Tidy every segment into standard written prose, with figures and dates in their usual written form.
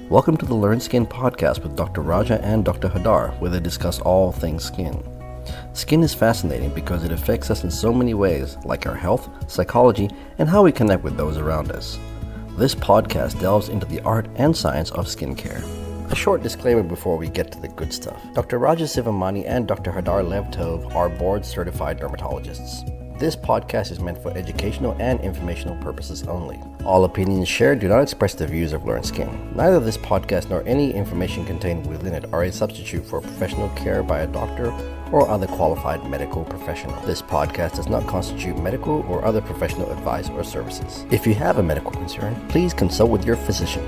Welcome to the Learnskin podcast with Dr. Raja and Dr. Hadar, where they discuss all things skin. Skin is fascinating because it affects us in so many ways, like our health, psychology, and how we connect with those around us. This podcast delves into the art and science of skincare. A short disclaimer before we get to the good stuff. Dr. Raja Sivamani and Dr. Hadar Levtov are board-certified dermatologists. This podcast is meant for educational and informational purposes only. All opinions shared do not express the views of Learnskin. Neither this podcast nor any information contained within it are a substitute for professional care by a doctor or other qualified medical professional. This podcast does not constitute medical or other professional advice or services. If you have a medical concern, please consult with your physician.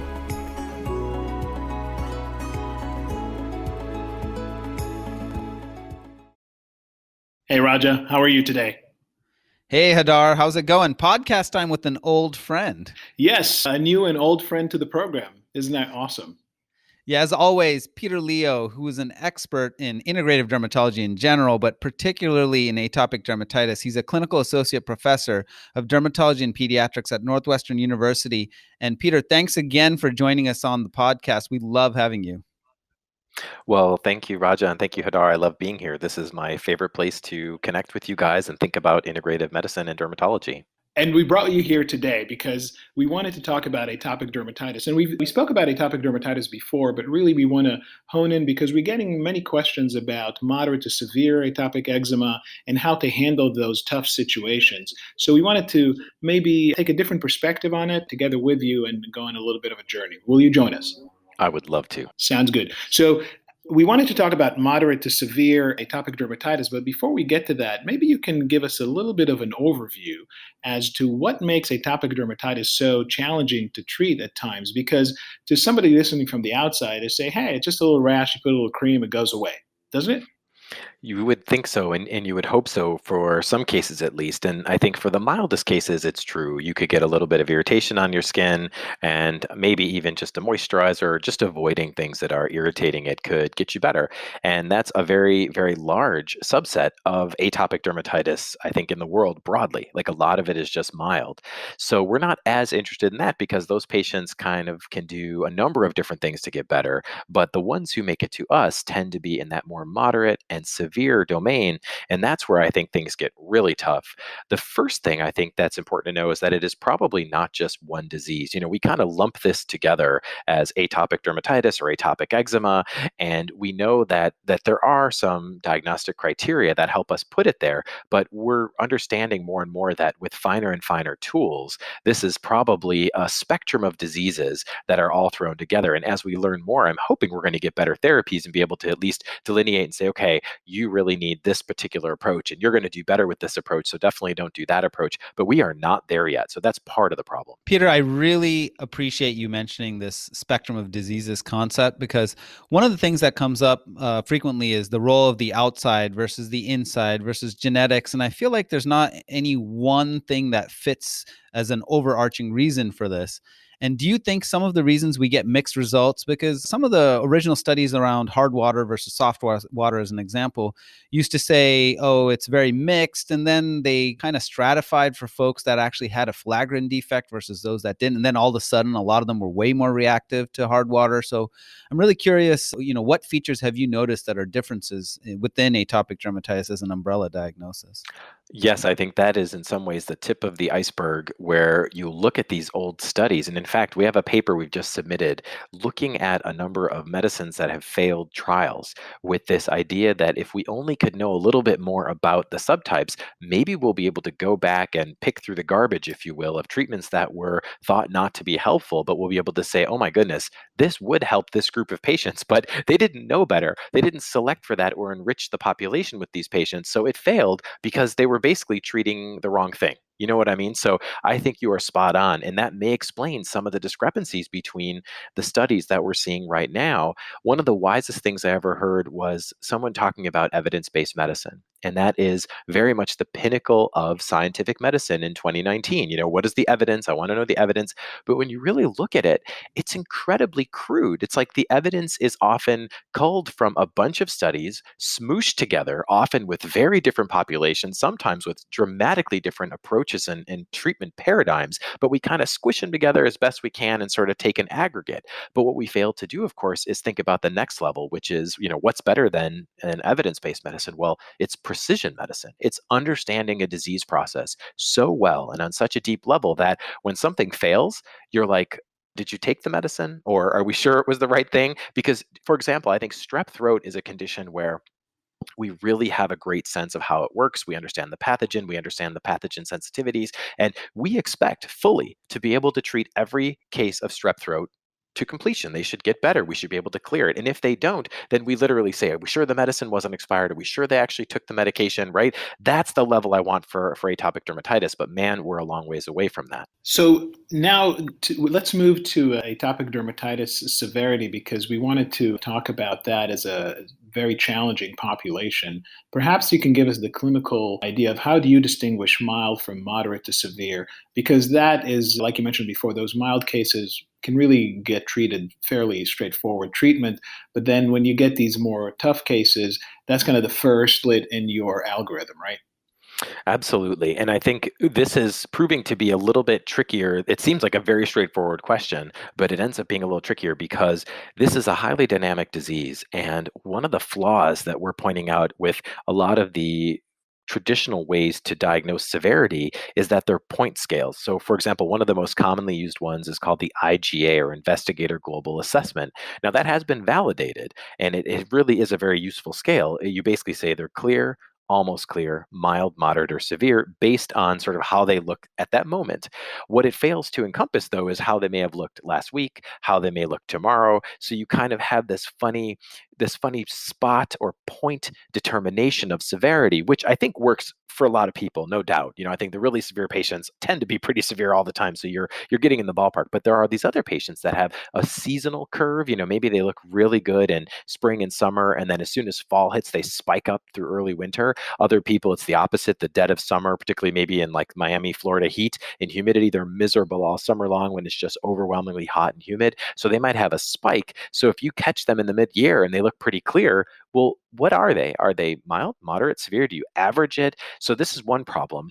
Hey Raja, how are you today? Hey Hadar, how's it going? Podcast time with an old friend. Yes, a new and old friend to the program. Isn't that awesome? Yeah, as always, Peter Lio, who is an expert in integrative dermatology in general, but particularly in atopic dermatitis. He's a clinical associate professor of dermatology and pediatrics at Northwestern University. And Peter, thanks again for joining us on the podcast. We love having you. Well, thank you, Raja, and thank you, Hadar. I love being here. This is my favorite place to connect with you guys and think about integrative medicine and dermatology. And we brought you here today because we wanted to talk about atopic dermatitis. And we spoke about atopic dermatitis before, but really we want to hone in because we're getting many questions about moderate to severe atopic eczema and how to handle those tough situations. So we wanted to maybe take a different perspective on it together with you and go on a little bit of a journey. Will you join us? I would love to. Sounds good. So we wanted to talk about moderate to severe atopic dermatitis, but before we get to that, maybe you can give us a little bit of an overview as to what makes atopic dermatitis so challenging to treat at times. Because to somebody listening from the outside, they say, hey, it's just a little rash, you put a little cream, it goes away. Doesn't it? You would think so, and you would hope so for some cases at least. And I think for the mildest cases, it's true. You could get a little bit of irritation on your skin, and maybe even just a moisturizer, or just avoiding things that are irritating it could get you better. And that's a very, very large subset of atopic dermatitis, I think, in the world broadly. Like a lot of it is just mild. So we're not as interested in that because those patients kind of can do a number of different things to get better. But the ones who make it to us tend to be in that more moderate and severe domain. And that's where I think things get really tough. The first thing I think that's important to know is that it is probably not just one disease. You know, we kind of lump this together as atopic dermatitis or atopic eczema. And we know that there are some diagnostic criteria that help us put it there, but we're understanding more and more that with finer and finer tools, this is probably a spectrum of diseases that are all thrown together. And as we learn more, I'm hoping we're going to get better therapies and be able to at least delineate and say, okay, you really need this particular approach and you're going to do better with this approach. So definitely don't do that approach. But we are not there yet. So that's part of the problem. Peter, I really appreciate you mentioning this spectrum of diseases concept because one of the things that comes up frequently is the role of the outside versus the inside versus genetics. And I feel like there's not any one thing that fits as an overarching reason for this. And do you think some of the reasons we get mixed results, because some of the original studies around hard water versus soft water, as an example, used to say, oh, it's very mixed. And then they kind of stratified for folks that actually had a flagran defect versus those that didn't. And then all of a sudden, a lot of them were way more reactive to hard water. So I'm really curious, what features have you noticed that are differences within atopic dermatitis as an umbrella diagnosis? Yes, I think that is in some ways the tip of the iceberg where you look at these old studies. And in fact, we have a paper we've just submitted looking at a number of medicines that have failed trials with this idea that if we only could know a little bit more about the subtypes, maybe we'll be able to go back and pick through the garbage, if you will, of treatments that were thought not to be helpful, but we'll be able to say, oh my goodness, this would help this group of patients, but they didn't know better. They didn't select for that or enrich the population with these patients. So it failed because they were basically treating the wrong thing. You know what I mean? So I think you are spot on. And that may explain some of the discrepancies between the studies that we're seeing right now. One of the wisest things I ever heard was someone talking about evidence-based medicine. And that is very much the pinnacle of scientific medicine in 2019. You know, what is the evidence? I want to know the evidence. But when you really look at it, it's incredibly crude. It's like the evidence is often culled from a bunch of studies, smooshed together, often with very different populations, sometimes with dramatically different approaches approaches and treatment paradigms, but we kind of squish them together as best we can and sort of take an aggregate. But what we fail to do, of course, is think about the next level, which is, what's better than an evidence-based medicine? Well, it's precision medicine. It's understanding a disease process so well and on such a deep level that when something fails, you're like, did you take the medicine, or are we sure it was the right thing? Because, for example, I think strep throat is a condition where we really have a great sense of how it works. We understand the pathogen, we understand the pathogen sensitivities, and we expect fully to be able to treat every case of strep throat to completion. They should get better. We should be able to clear it. And if they don't, then we literally say, are we sure the medicine wasn't expired? Are we sure they actually took the medication, right? That's the level I want for atopic dermatitis. But man, we're a long ways away from that. So now let's move to atopic dermatitis severity, because we wanted to talk about that as a very challenging population. Perhaps you can give us the clinical idea of how do you distinguish mild from moderate to severe, because that is, like you mentioned before, those mild cases can really get treated fairly straightforward treatment. But then when you get these more tough cases, that's kind of the first slit in your algorithm, right? Absolutely. And I think this is proving to be a little bit trickier. It seems like a very straightforward question, but it ends up being a little trickier because this is a highly dynamic disease. And one of the flaws that we're pointing out with a lot of the traditional ways to diagnose severity is that they're point scales. So, for example, one of the most commonly used ones is called the IGA, or Investigator Global Assessment. Now, that has been validated, and it really is a very useful scale. You basically say they're clear, almost clear, mild, moderate, or severe based on sort of how they look at that moment. What it fails to encompass, though, is how they may have looked last week, how they may look tomorrow. So you kind of have this funny spot or point determination of severity, which I think works for a lot of people, no doubt. I think the really severe patients tend to be pretty severe all the time, so you're getting in the ballpark. But there are these other patients that have a seasonal curve. Maybe they look really good in spring and summer, and then as soon as fall hits, they spike up through early winter. Other people, it's the opposite. The dead of summer, particularly maybe in like Miami, Florida heat and humidity, they're miserable all summer long when it's just overwhelmingly hot and humid. So they might have a spike. So if you catch them in the mid-year and they look pretty clear, well, what are they? Are they mild, moderate, severe? Do you average it? So this is one problem.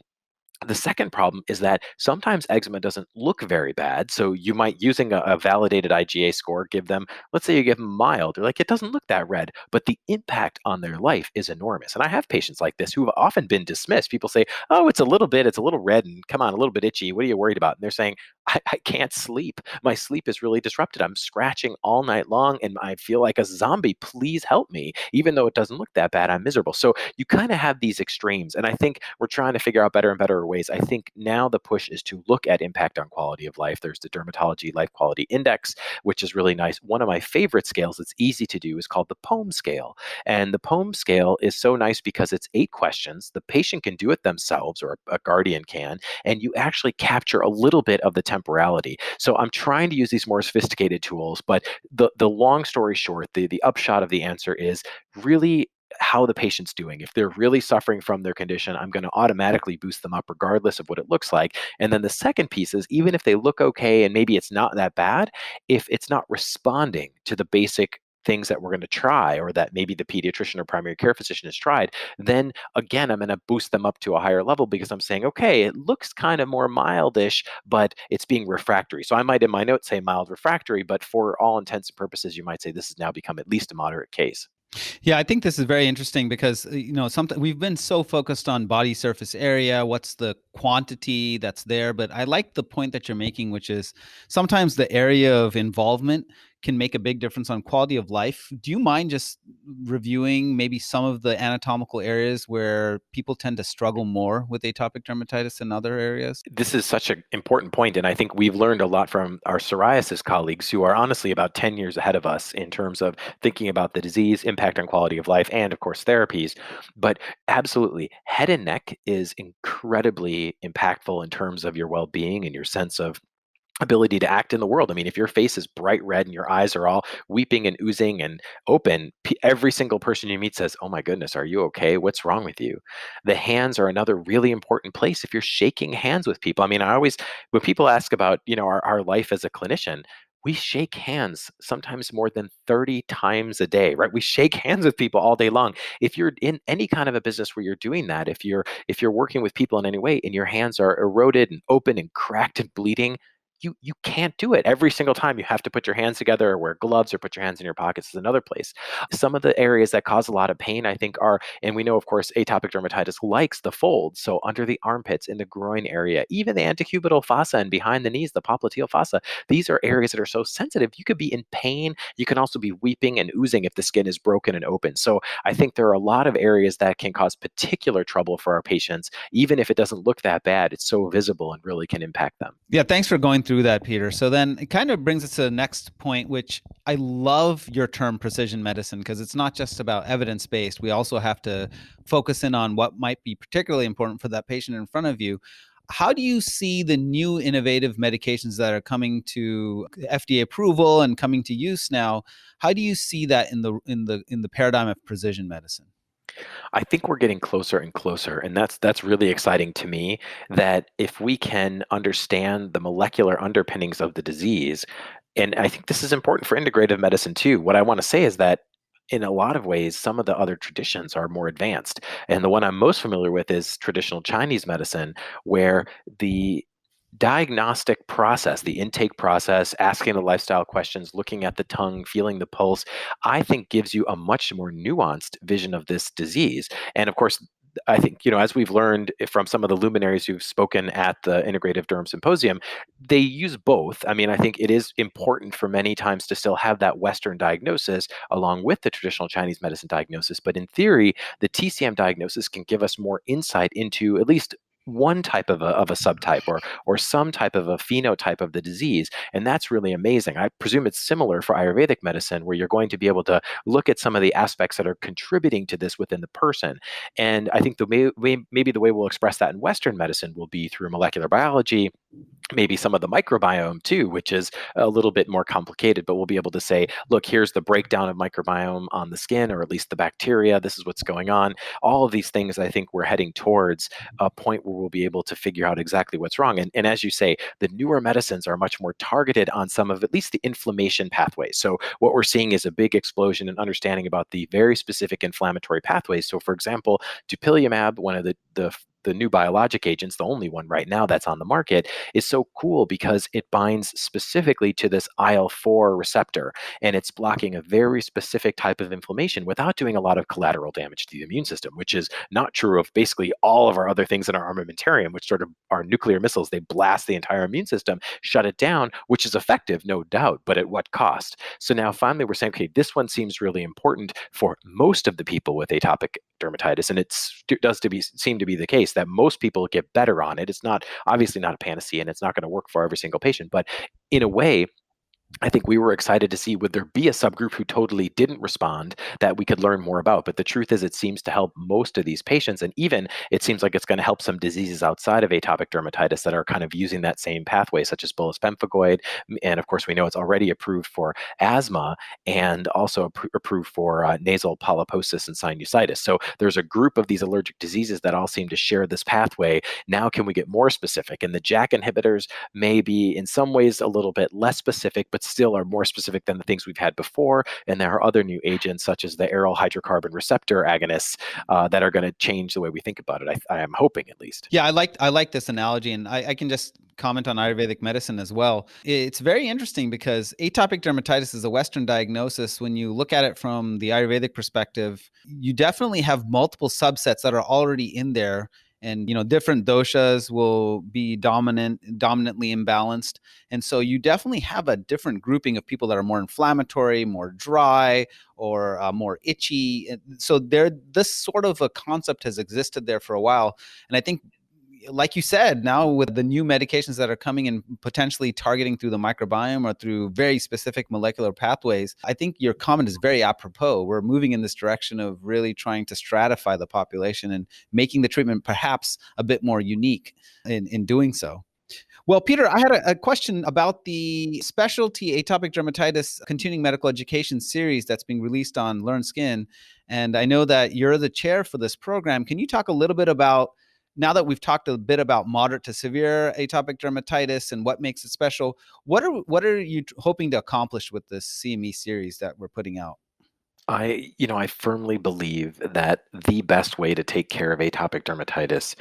The second problem is that sometimes eczema doesn't look very bad. So you might, using a validated IGA score, give them, let's say you give them mild. They're like, it doesn't look that red, but the impact on their life is enormous. And I have patients like this who have often been dismissed. People say, oh, it's a little red and come on, a little bit itchy. What are you worried about? And they're saying, I can't sleep. My sleep is really disrupted. I'm scratching all night long and I feel like a zombie. Please help me. Even though it doesn't look that bad, I'm miserable. So you kind of have these extremes. And I think we're trying to figure out better and better ways. I think now the push is to look at impact on quality of life. There's the Dermatology Life Quality Index, which is really nice. One of my favorite scales that's easy to do is called the POEM scale. And the POEM scale is so nice because it's 8 questions. The patient can do it themselves, or a guardian can, and you actually capture a little bit of the temporality. So I'm trying to use these more sophisticated tools, but the long story short, the upshot of the answer is really how the patient's doing. If they're really suffering from their condition, I'm going to automatically boost them up regardless of what it looks like. And then the second piece is, even if they look okay and maybe it's not that bad, if it's not responding to the basic things that we're going to try, or that maybe the pediatrician or primary care physician has tried, then again, I'm going to boost them up to a higher level because I'm saying, okay, it looks kind of more mildish, but it's being refractory. So I might in my notes say mild refractory, but for all intents and purposes, you might say this has now become at least a moderate case. Yeah, I think this is very interesting because something we've been so focused on body surface area, what's the quantity that's there, but I like the point that you're making, which is sometimes the area of involvement can make a big difference on quality of life. Do you mind just reviewing maybe some of the anatomical areas where people tend to struggle more with atopic dermatitis than other areas? This is such an important point, and I think we've learned a lot from our psoriasis colleagues, who are honestly about 10 years ahead of us in terms of thinking about the disease, impact on quality of life, and of course therapies. But absolutely, head and neck is incredibly impactful in terms of your well-being and your sense of ability to act in the world. I mean, if your face is bright red and your eyes are all weeping and oozing and open, every single person you meet says, oh my goodness, are you okay? What's wrong with you? The hands are another really important place. If you're shaking hands with people, I mean, when people ask about, our life as a clinician, we shake hands sometimes more than 30 times a day, right? We shake hands with people all day long. If you're in any kind of a business where you're doing that, if you're working with people in any way and your hands are eroded and open and cracked and bleeding, you can't do it. Every single time you have to put your hands together or wear gloves or put your hands in your pockets is another place. Some of the areas that cause a lot of pain, I think, are, and we know, of course, atopic dermatitis likes the folds. So under the armpits, in the groin area, even the antecubital fossa and behind the knees, the popliteal fossa, these are areas that are so sensitive. You could be in pain. You can also be weeping and oozing if the skin is broken and open. So I think there are a lot of areas that can cause particular trouble for our patients. Even if it doesn't look that bad, it's so visible and really can impact them. Yeah, thanks for going through that, Peter. So then it kind of brings us to the next point, which I love your term precision medicine, because it's not just about evidence-based. We also have to focus in on what might be particularly important for that patient in front of you. How do you see the new innovative medications that are coming to FDA approval and coming to use now? How do you see that in the paradigm of precision medicine? I think we're getting closer and closer, and that's really exciting to me. That if we can understand the molecular underpinnings of the disease, and I think this is important for integrative medicine too. What I want to say is that in a lot of ways, some of the other traditions are more advanced, and the one I'm most familiar with is traditional Chinese medicine, where the diagnostic process, the intake process, asking the lifestyle questions, looking at the tongue, feeling the pulse, I think gives you a much more nuanced vision of this disease. And of course, I think, as we've learned from some of the luminaries who've spoken at the Integrative Derm Symposium, they use both. I mean, I think it is important for many times to still have that Western diagnosis along with the traditional Chinese medicine diagnosis. But in theory, the TCM diagnosis can give us more insight into at least one type of a subtype or some type of a phenotype of the disease. And that's really amazing. I presume it's similar for Ayurvedic medicine, where you're going to be able to look at some of the aspects that are contributing to this within the person. And I think maybe the way we'll express that in Western medicine will be through molecular biology, maybe some of the microbiome too, which is a little bit more complicated, but we'll be able to say, look, here's the breakdown of microbiome on the skin, or at least the bacteria. This is what's going on. All of these things, I think we're heading towards a point where we'll be able to figure out exactly what's wrong. And as you say, the newer medicines are much more targeted on some of at least the inflammation pathways. So what we're seeing is a big explosion in understanding about the very specific inflammatory pathways. So for example, dupilumab, one of the new biologic agents, the only one right now that's on the market, is so cool because it binds specifically to this IL-4 receptor, and it's blocking a very specific type of inflammation without doing a lot of collateral damage to the immune system, which is not true of basically all of our other things in our armamentarium, which sort of are nuclear missiles. They blast the entire immune system, shut it down, which is effective, no doubt, but at what cost? So now finally we're saying, okay, this one seems really important for most of the people with atopic dermatitis, and it seem to be the case that most people get better on it. It's not obviously not a panacea, and it's not going to work for every single patient, but in a way, I think we were excited to see, would there be a subgroup who totally didn't respond that we could learn more about? But the truth is, it seems to help most of these patients. And even it seems like it's going to help some diseases outside of atopic dermatitis that are kind of using that same pathway, such as bullous pemphigoid. And of course, we know it's already approved for asthma and also approved for nasal polyposis and sinusitis. So there's a group of these allergic diseases that all seem to share this pathway. Now, can we get more specific? And the JAK inhibitors may be in some ways a little bit less specific, but still are more specific than the things we've had before. And there are other new agents, such as the aryl hydrocarbon receptor agonists, that are going to change the way we think about it. I am hoping, at least. Yeah, I like this analogy, and I can just comment on Ayurvedic medicine as well. It's very interesting because atopic dermatitis is a Western diagnosis. When you look at it from the Ayurvedic perspective, you definitely have multiple subsets that are already in there. And different doshas will be dominantly imbalanced, and so you definitely have a different grouping of people that are more inflammatory, more dry, or more itchy. So this sort of a concept has existed there for a while, and I think, like you said, now with the new medications that are coming and potentially targeting through the microbiome or through very specific molecular pathways, I think your comment is very apropos. We're moving in this direction of really trying to stratify the population and making the treatment perhaps a bit more unique in doing so. Well, Peter, I had a question about the specialty atopic dermatitis continuing medical education series that's being released on Learnskin. And I know that you're the chair for this program. Can you talk a little bit about now that we've talked a bit about moderate to severe atopic dermatitis and what makes it special, what are you hoping to accomplish with this CME series that we're putting out? I firmly believe that the best way to take care of atopic dermatitis,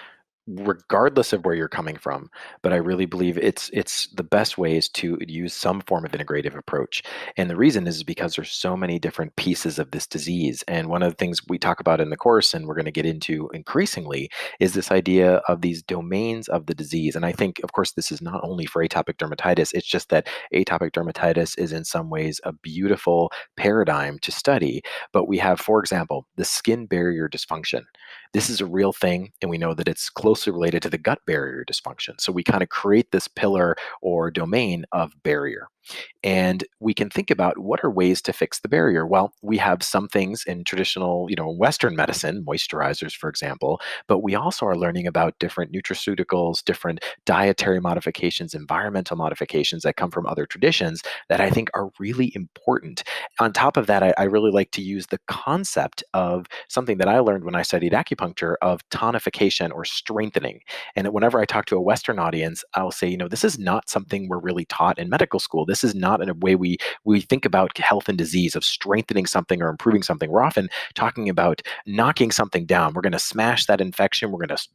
regardless of where you're coming from, but I really believe it's the best way is to use some form of integrative approach. And the reason is because there's so many different pieces of this disease. And one of the things we talk about in the course, and we're going to get into increasingly, is this idea of these domains of the disease. And I think, of course, this is not only for atopic dermatitis, it's just that atopic dermatitis is in some ways a beautiful paradigm to study. But we have, for example, the skin barrier dysfunction. This is a real thing, and we know that it's closely related to the gut barrier dysfunction. So we kind of create this pillar or domain of barrier. And we can think about what are ways to fix the barrier. Well, we have some things in traditional, Western medicine, moisturizers, for example, but we also are learning about different nutraceuticals, different dietary modifications, environmental modifications that come from other traditions that I think are really important. On top of that, I really like to use the concept of something that I learned when I studied acupuncture of tonification or strengthening. And whenever I talk to a Western audience, I'll say, this is not something we're really taught in medical school. This is not in a way we think about health and disease of strengthening something or improving something. We're often talking about knocking something down. We're going to smash that infection. We're going to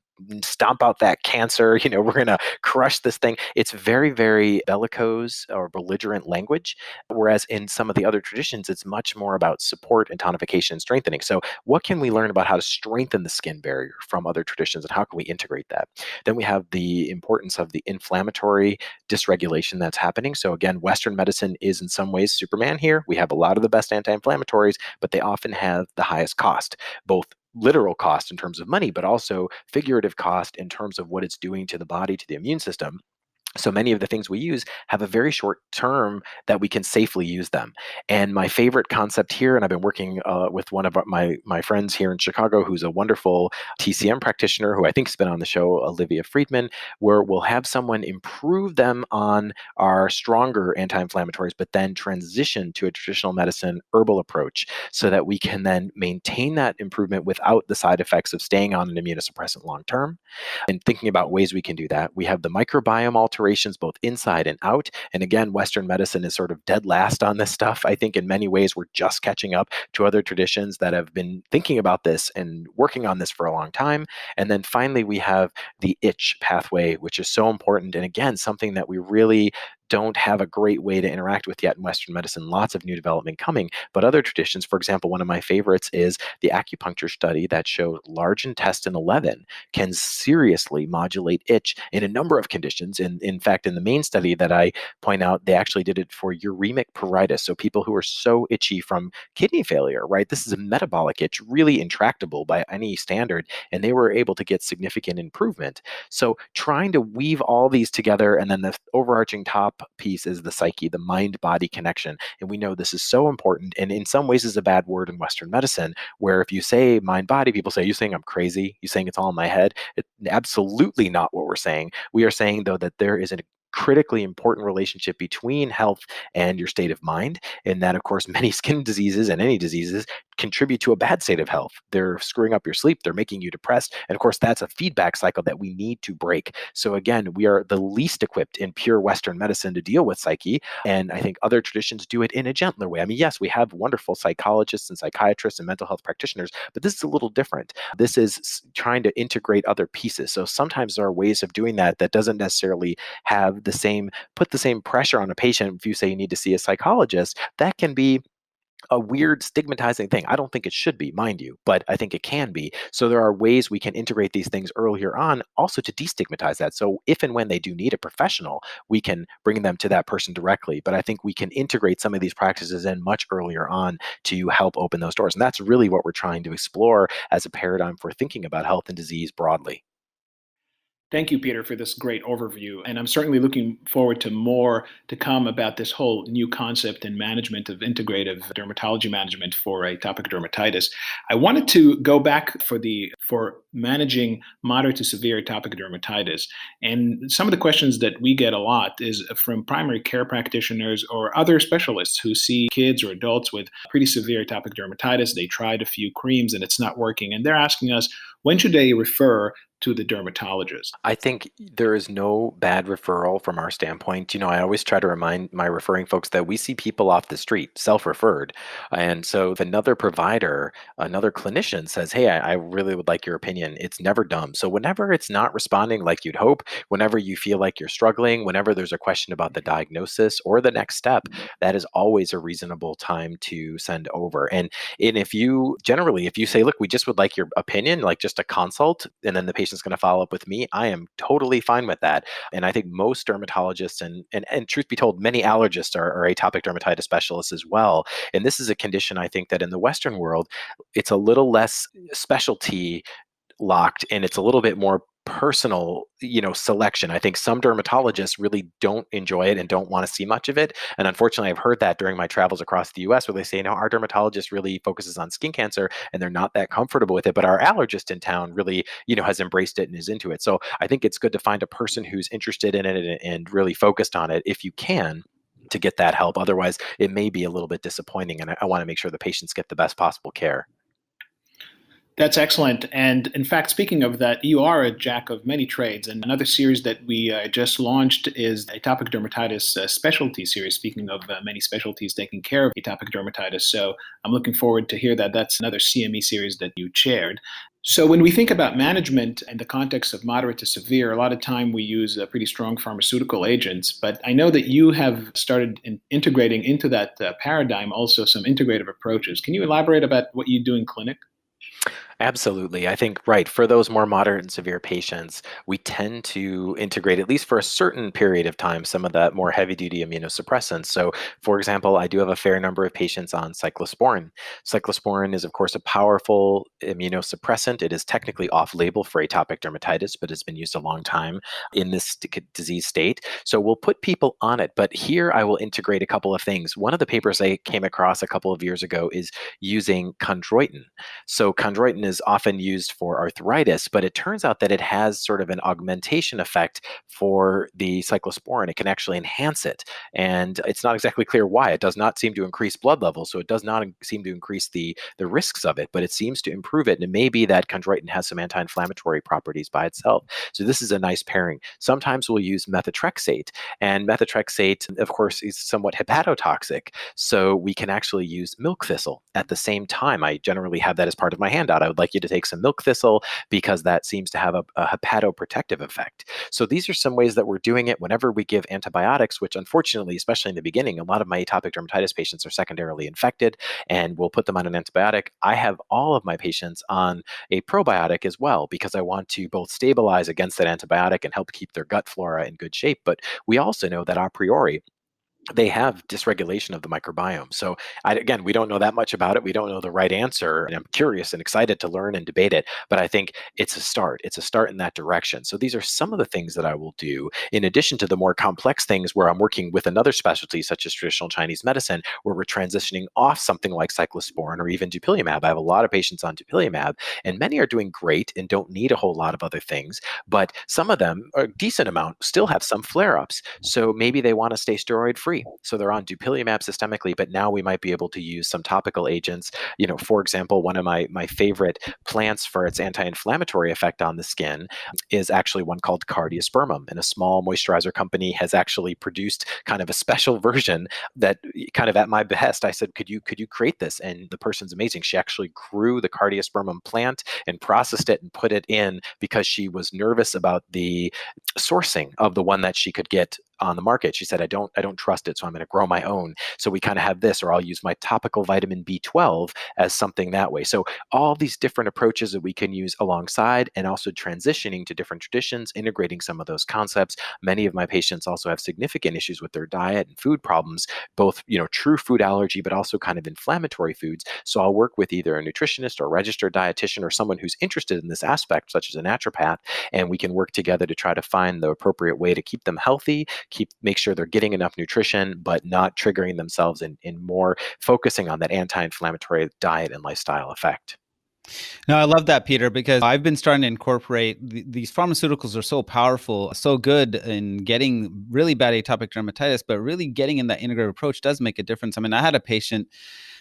stomp out that cancer. We're going to crush this thing. It's very, very bellicose or belligerent language. Whereas in some of the other traditions, it's much more about support and tonification and strengthening. So what can we learn about how to strengthen the skin barrier from other traditions, and how can we integrate that? Then we have the importance of the inflammatory dysregulation that's happening. So again, Western medicine is in some ways Superman here. We have a lot of the best anti-inflammatories, but they often have the highest cost, both literal cost in terms of money, but also figurative cost in terms of what it's doing to the body, to the immune system. So many of the things we use have a very short term that we can safely use them. And my favorite concept here, and I've been working with one of my friends here in Chicago, who's a wonderful TCM practitioner, who I think has been on the show, Olivia Friedman, where we'll have someone improve them on our stronger anti-inflammatories, but then transition to a traditional medicine herbal approach so that we can then maintain that improvement without the side effects of staying on an immunosuppressant long term. And thinking about ways we can do that, we have the microbiome alterations both inside and out. And again, Western medicine is sort of dead last on this stuff. I think in many ways we're just catching up to other traditions that have been thinking about this and working on this for a long time. And then finally, we have the itch pathway, which is so important. And again, something that we really don't have a great way to interact with yet in Western medicine. Lots of new development coming, but other traditions, for example, one of my favorites is the acupuncture study that showed large intestine 11 can seriously modulate itch in a number of conditions. And in fact, in the main study that I point out, they actually did it for uremic pruritus. So people who are so itchy from kidney failure, right? This is a metabolic itch, really intractable by any standard. And they were able to get significant improvement. So trying to weave all these together, and then the overarching top piece is the psyche, the mind-body connection. And we know this is so important, and in some ways is a bad word in Western medicine, where if you say mind-body, people say, you saying I'm crazy? You saying it's all in my head? It's absolutely not what we're saying. We are saying, though, that there is a critically important relationship between health and your state of mind, and that, of course, many skin diseases and any diseases contribute to a bad state of health. They're screwing up your sleep, they're making you depressed, and of course that's a feedback cycle that we need to break. So again, we are the least equipped in pure Western medicine to deal with psyche, and I think other traditions do it in a gentler way. I mean, yes, we have wonderful psychologists and psychiatrists and mental health practitioners, but this is a little different. This is trying to integrate other pieces. So sometimes there are ways of doing that that doesn't necessarily have put the same pressure on a patient. If you say you need to see a psychologist, that can be a weird stigmatizing thing. I don't think it should be, mind you, but I think it can be. So there are ways we can integrate these things earlier on also to destigmatize that. So if and when they do need a professional, we can bring them to that person directly. But I think we can integrate some of these practices in much earlier on to help open those doors. And that's really what we're trying to explore as a paradigm for thinking about health and disease broadly. Thank you, Peter, for this great overview. And I'm certainly looking forward to more to come about this whole new concept and management of integrative dermatology management for atopic dermatitis. I wanted to go back for managing moderate to severe atopic dermatitis. And some of the questions that we get a lot is from primary care practitioners or other specialists who see kids or adults with pretty severe atopic dermatitis. They tried a few creams and it's not working. And they're asking us, when should they refer to the dermatologist? I think there is no bad referral from our standpoint. I always try to remind my referring folks that we see people off the street, self-referred. And so if another provider, another clinician says, hey, I really would like your opinion, it's never dumb. So whenever it's not responding like you'd hope, whenever you feel like you're struggling, whenever there's a question about the diagnosis or the next step, that is always a reasonable time to send over. And if you say, look, we just would like your opinion, like just a consult, and then the patient's going to follow up with me, I am totally fine with that. And I think most dermatologists and truth be told, many allergists are atopic dermatitis specialists as well. And this is a condition I think that in the Western world, it's a little less specialty locked and it's a little bit more personal selection. I think some dermatologists really don't enjoy it and don't want to see much of it, and unfortunately I've heard that during my travels across the US where they say, our dermatologist really focuses on skin cancer and they're not that comfortable with it, but our allergist in town really has embraced it and is into it. So I think it's good to find a person who's interested in it and really focused on it if you can, to get that help. Otherwise it may be a little bit disappointing, and I want to make sure the patients get the best possible care. That's excellent. And in fact, speaking of that, you are a jack of many trades. And another series that we just launched is the atopic dermatitis specialty series, speaking of many specialties taking care of atopic dermatitis. So I'm looking forward to hear that. That's another CME series that you chaired. So when we think about management in the context of moderate to severe, a lot of time we use pretty strong pharmaceutical agents. But I know that you have started integrating into that paradigm also some integrative approaches. Can you elaborate about what you do in clinic? Absolutely. I think, right, for those more moderate and severe patients, we tend to integrate, at least for a certain period of time, some of the more heavy duty immunosuppressants. So, for example, I do have a fair number of patients on cyclosporin. Cyclosporin is, of course, a powerful immunosuppressant. It is technically off label for atopic dermatitis, but has been used a long time in this disease state. So, we'll put people on it. But here I will integrate a couple of things. One of the papers I came across a couple of years ago is using chondroitin. So, chondroitin is often used for arthritis, but it turns out that it has sort of an augmentation effect for the cyclosporin. It can actually enhance it. And it's not exactly clear why. It does not seem to increase blood levels, so it does not seem to increase the risks of it, but it seems to improve it. And it may be that chondroitin has some anti-inflammatory properties by itself. So this is a nice pairing. Sometimes we'll use methotrexate, and methotrexate, of course, is somewhat hepatotoxic. So we can actually use milk thistle at the same time. I generally have that as part of my handout. I would like you to take some milk thistle because that seems to have a hepatoprotective effect. So these are some ways that we're doing it whenever we give antibiotics, which unfortunately, especially in the beginning, a lot of my atopic dermatitis patients are secondarily infected and we'll put them on an antibiotic. I have all of my patients on a probiotic as well because I want to both stabilize against that antibiotic and help keep their gut flora in good shape. But we also know that a priori, they have dysregulation of the microbiome. So again, we don't know that much about it. We don't know the right answer. And I'm curious and excited to learn and debate it. But I think it's a start. It's a start in that direction. So these are some of the things that I will do in addition to the more complex things where I'm working with another specialty, such as traditional Chinese medicine, where we're transitioning off something like cyclosporin or even dupilumab. I have a lot of patients on dupilumab, and many are doing great and don't need a whole lot of other things. But some of them, a decent amount, still have some flare-ups. So maybe they want to stay steroid-free. So they're on dupilumab systemically, but now we might be able to use some topical agents. For example, one of my favorite plants for its anti-inflammatory effect on the skin is actually one called cardiospermum. And a small moisturizer company has actually produced kind of a special version that kind of at my behest, I said, could you create this? And the person's amazing. She actually grew the cardiospermum plant and processed it and put it in because she was nervous about the sourcing of the one that she could get on the market. She said, I don't trust it, so I'm going to grow my own. So we kind of have this, or I'll use my topical vitamin B12 as something that way. So all these different approaches that we can use alongside, and also transitioning to different traditions, integrating some of those concepts. Many of my patients also have significant issues with their diet and food problems, both true food allergy, but also kind of inflammatory foods. So I'll work with either a nutritionist or a registered dietitian or someone who's interested in this aspect, such as a naturopath, and we can work together to try to find the appropriate way to keep them healthy, make sure they're getting enough nutrition, but not triggering themselves in more focusing on that anti-inflammatory diet and lifestyle effect. No, I love that, Peter, because I've been starting to incorporate these pharmaceuticals are so powerful, so good in getting really bad atopic dermatitis, but really getting in that integrative approach does make a difference. I mean, I had a patient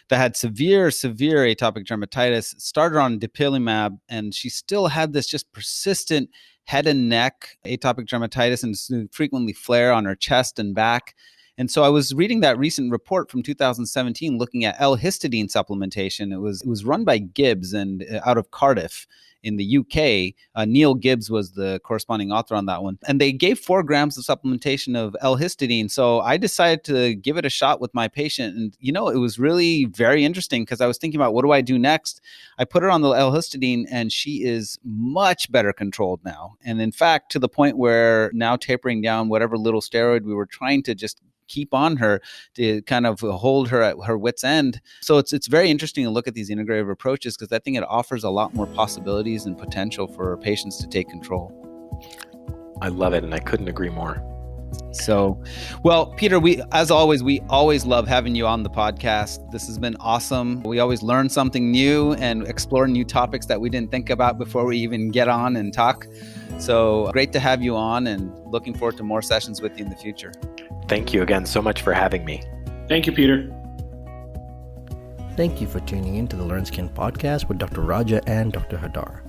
that had severe atopic dermatitis, started on dupilumab, and she still had this just persistent head and neck atopic dermatitis and frequently flare on her chest and back. And so I was reading that recent report from 2017 looking at L-histidine supplementation. It was run by Gibbs and out of Cardiff in the UK. Neil Gibbs was the corresponding author on that one. And they gave 4 grams of supplementation of L-histidine. So I decided to give it a shot with my patient. And, it was really very interesting because I was thinking about what do I do next? I put her on the L-histidine and she is much better controlled now. And in fact, to the point where now tapering down whatever little steroid we were trying to just keep on her to kind of hold her at her wit's end. So it's very interesting to look at these integrative approaches because I think it offers a lot more possibilities and potential for patients to take control. I love it, and I couldn't agree more. So, well, Peter, we always love having you on the podcast. This has been awesome. We always learn something new and explore new topics that we didn't think about before we even get on and talk. So great to have you on and looking forward to more sessions with you in the future. Thank you again so much for having me. Thank you, Peter. Thank you for tuning in to the Learnskin podcast with Dr. Raja and Dr. Hadar.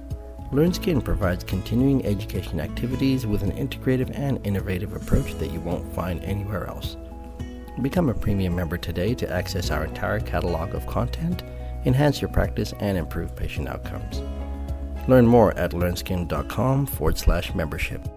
Learnskin provides continuing education activities with an integrative and innovative approach that you won't find anywhere else. Become a premium member today to access our entire catalog of content, enhance your practice, and improve patient outcomes. Learn more at learnskin.com/membership.